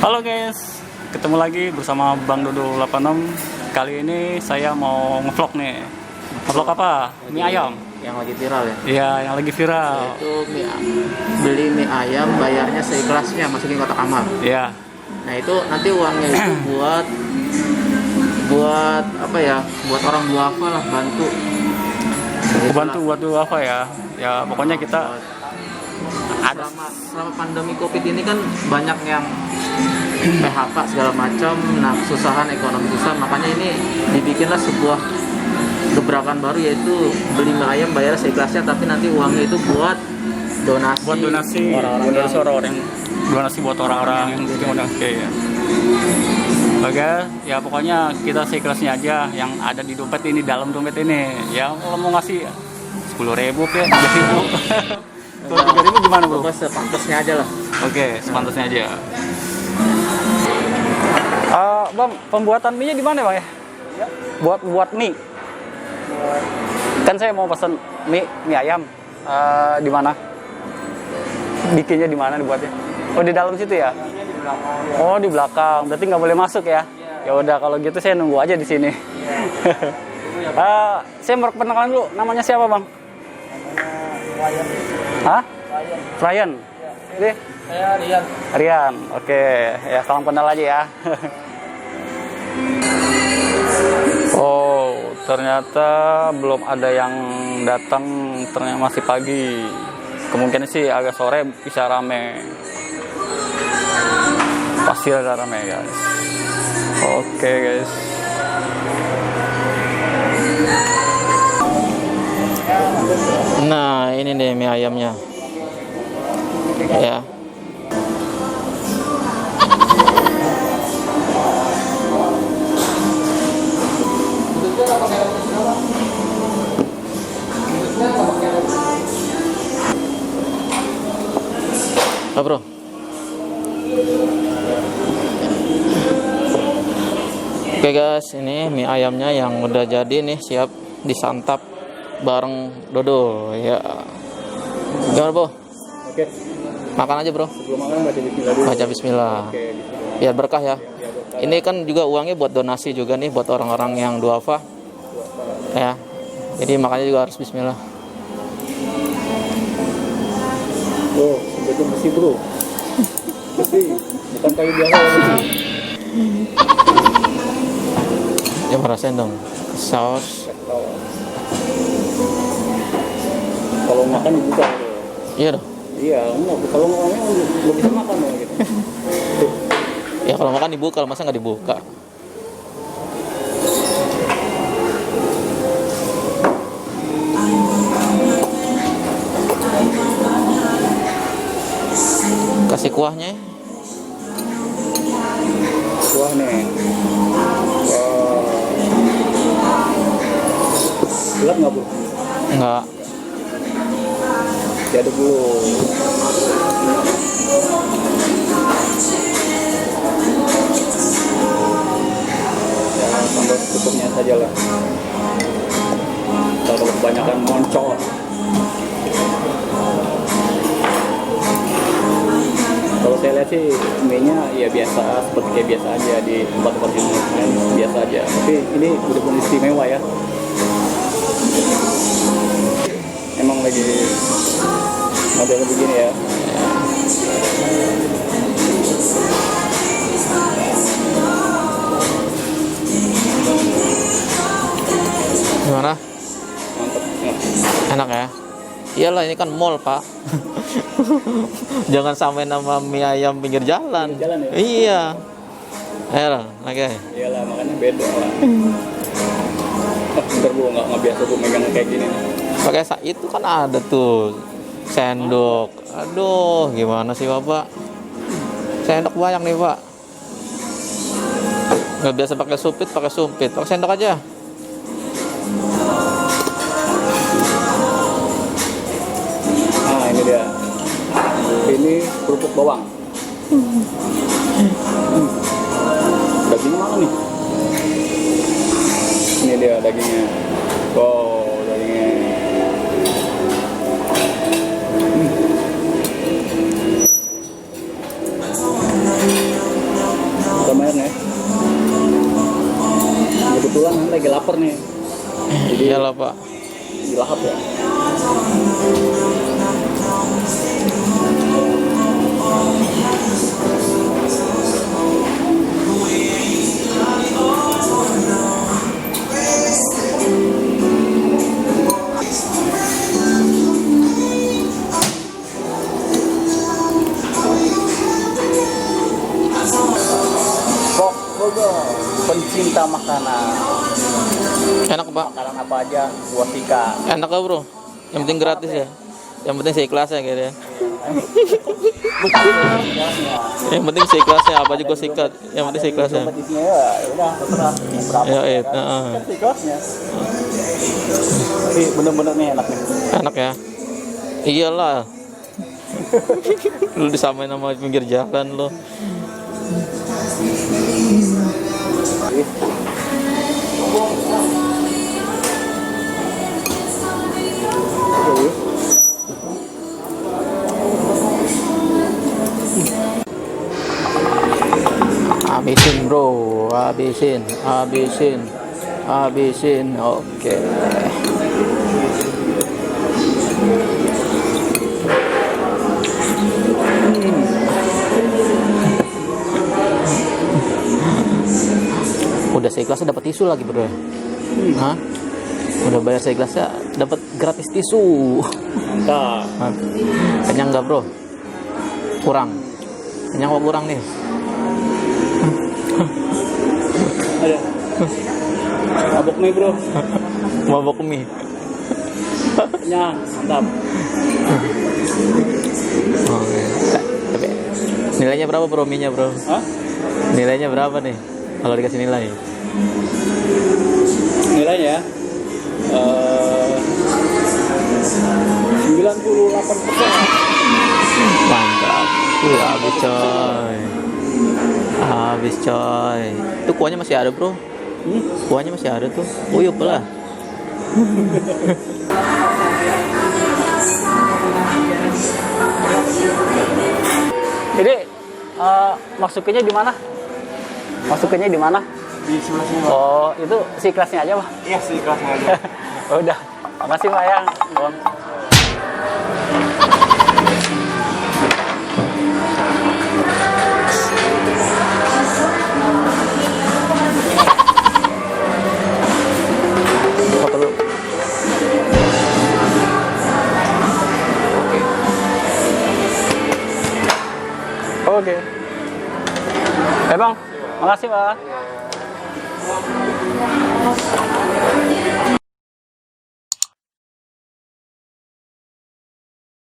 Halo guys, ketemu lagi bersama Bang Dodo 86. Kali ini saya mau ngevlog nih. Ngevlog apa? Mie ayam. Yang lagi viral ya? Iya, yang lagi viral. Itu beli mie ayam, bayarnya seikhlasnya, masukin kotak kamar. Iya. Nah itu nanti uangnya itu buat apa ya? Buat orang duafa lah, bantu. Bantu buat dulu apa ya? Ya pokoknya kita ada selama pandemi COVID ini kan banyak yang PHK segala macam, nah kesusahan ekonomi susah, makanya ini dibikinlah sebuah gebrakan baru, yaitu beli mie ayam bayar seikhlasnya, tapi nanti uangnya itu buat donasi buat orang-orang yang bikin donasi ya. Oke, ya pokoknya kita seikhlasnya aja, yang ada di dompet ini, dalam dompet ini. Ya kalau mau ngasih 10.000 ya, 3.000. Kalau 3.000 gimana bro? Sepantasnya aja lah. Oke, sepantasnya aja. Bang, pembuatan mie-nya di mana bang ya? Buat mie. Kan saya mau pesan mie ayam. Di mana? Bikinnya di mana dibuatnya? Oh di dalam situ ya? Oh di belakang. Berarti nggak boleh masuk ya? Ya udah kalau gitu saya nunggu aja di sini. Saya mau perkenalan dulu. Namanya siapa bang? Ryan. Hah? Ryan. Ini? Saya Rian. Rian. Oke. Ya salam kenal aja ya. Oh, ternyata belum ada yang datang, ternyata masih pagi. Kemungkinan sih agak sore bisa rame. Pasti agak rame guys. Oke guys. Nah ini deh mie ayamnya ya. Bro, oke guys, ini mie ayamnya yang udah jadi nih, siap disantap bareng Dodo ya. Gimana bro? Oke. Makan aja bro. Sebelum makan baca bismillah dulu. Baca bismillah. Oke. Biar berkah ya. Ini kan juga uangnya buat donasi juga nih, buat orang-orang yang duafa ya. Jadi makanya juga harus bismillah. Oh, itu besi bro. Besi, bukan kayu biasa besi. Ya rasain dong saus. Kalau makan dibuka bro. Iya dong. Iya, enggak. Kalau ngomongnya belum bisa makan loh gitu. Ya kalau makan dibuka, masa nggak dibuka? Kasih kuahnya. Kuah nih. Gelap nggak bro? Enggak. Diaduk dulu. Ya, sambal cukupnya saja lah. Kalau kebanyakan moncol. Kalau saya lihat sih mie-nya ya biasa, seperti kayak biasa aja di tempat-tempat yang lain, biasa aja. Tapi ini benar-benar istimewa ya. Emang lagi modelnya begini ya. Gimana? Mantap. Enak ya? Iyalah ini kan mall pak. Jangan sampai nama mie ayam pinggir jalan. Pinggir jalan ya? Iya. Ayo oke. Iyalah makanya beda lah. Bentar bu, nggak biasa bu megang kayak gini. Pakai itu kan ada tuh sendok. Aduh, gimana sih bapak? Sendok banyak nih pak. Nggak biasa pakai sumpit, pakai sendok aja. Nah ini dia. Ini kerupuk bawang. Daging mana nih? Ini dia dagingnya. Wow, dagingnya. Pak? Dilahap ya. Pokoknya pencinta makanan. Enak Pak? Makanan apa aja gua sikat. Enak kok bro? Yang penting gratis ya? Yang penting seikhlasnya gitu ya? Yang penting seikhlasnya, apa aja gue sikat. Yang penting seikhlasnya. Kompetisinya ya udah terserah berapa. Ya, kan. Kan sikosnya. Tapi bener-bener nih enak nih. Enak ya? Iyalah. Lu disamain sama pinggir jalan lo. Habisin bro, habisin, oke. Udah seikhlasnya dapat tisu lagi bro. Hah? Udah bayar seikhlasnya dapat gratis tisu. Mantap. Kenyang nggak bro? Kurang. Kenyang apa kurang nih? Ada. Mabok nih bro. Mabok mie. Kenyang, mantap. Oke. Tapi nilainya berapa bro mie-nya bro? Hah? Nilainya berapa nih? Kalau dikasih nilai? Nilainya 98%. Mantap. Habis coy. Habis coy. Itu kuahnya masih ada bro? Kuahnya masih ada tuh. Uyup lah. Jadi masukinnya di mana? Masukinnya di mana? Di sebelah sini. Oh, itu si kelasnya aja, Pak. Iya sih kelasnya aja. Udah. Makasih, Pak ya. Bang. Foto dulu. Oke. Bang. Makasih, Pak.